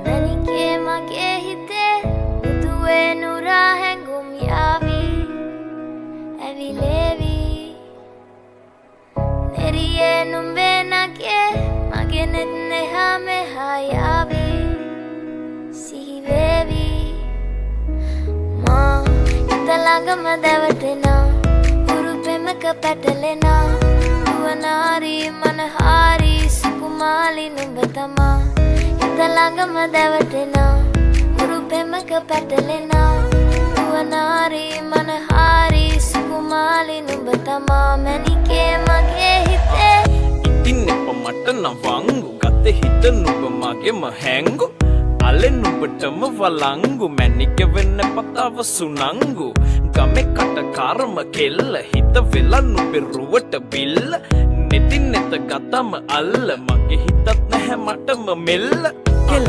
මැනිකේ මගේ හිතේ උතුවේ නුරා හැඟුම් යාවි ඇවිලේවි නෙරියේ නුඹේ නගේ මගේ නෙත් නෙහා මෙහා යාවි සිහිවේවි මා හිත ළඟම දැවටෙනා උරු පෙමක පැටලෙනා නුවනාරි මනහාරි සුකුමාලි නුඹ තමා හිත ළඟම දැවටෙනා උරු පෙමක පැටලෙනා නුවනාරි මනහාරි සුකුමාලි නුඹ තමා මැනිකේ මගේ හිතේ ඉතින් එප මට නවංගු ගත හිත නුඹ මගේම හැංගු අලෙන් නුඹටම වලංගු මැනික වෙන්න පතාව සුනංගු ගමේ කටකාරම කෙල්ල හිත වෙලා නුඹේ රුවට බිල්ල නෙතින් නෙත ගතම අල්ල මගේ හිතත් නැහැ මටම මෙල්ල කෙල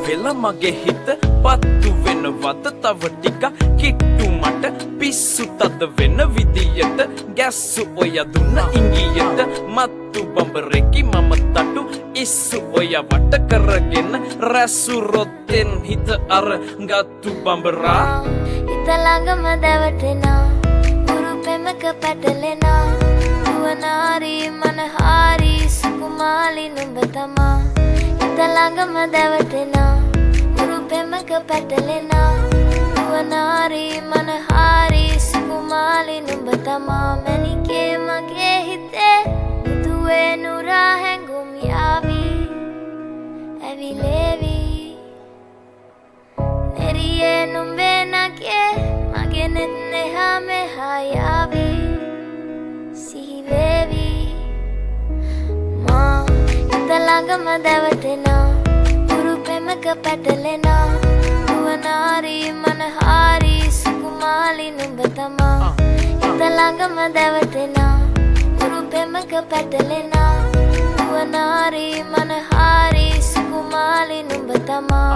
වෙලා මගේ හිත පත්තු වෙනවද තව ටික කිට්ටු මට පිස්සු තද වෙන විදියට ගැස්සු ඔය දුන්න ඉංගියට මත්තු බඹරෙකි මම තටු ඉස්සු ඔය වට කරගෙන රැසු රොත්තෙන් හිත අර ගත්තු බඹරා හිත ළඟම දැවටෙනා උරු පෙමක පැටලෙනා නුවනාරි මනහාරි සුකුමාලි නුඹ තමා හිත ළඟම දැවටෙනා උරු පෙමක පැටලෙනා නුවනාරි මනහාරි සුකුමාලි නුඹ තමා මැනිකේ මගේ හිතේ උතුවේ නුරා හැඟුම් යාවි ඇවිලේවි නෙරියේ නුඹේ නගේ මගේ නෙත් නෙහා මෙහා යාවි සිහිවේවි මා හිත ළඟම දැවටෙනා උරු පෙමක පැටලෙනා නුවනාරි මනහාරි සුකුමාලි නුඹ තමා හිත ළඟම දැවටෙනා උරු පෙමක පැටලෙනා නුවනාරි මනහාරි සුකුමාලි නුඹ තමා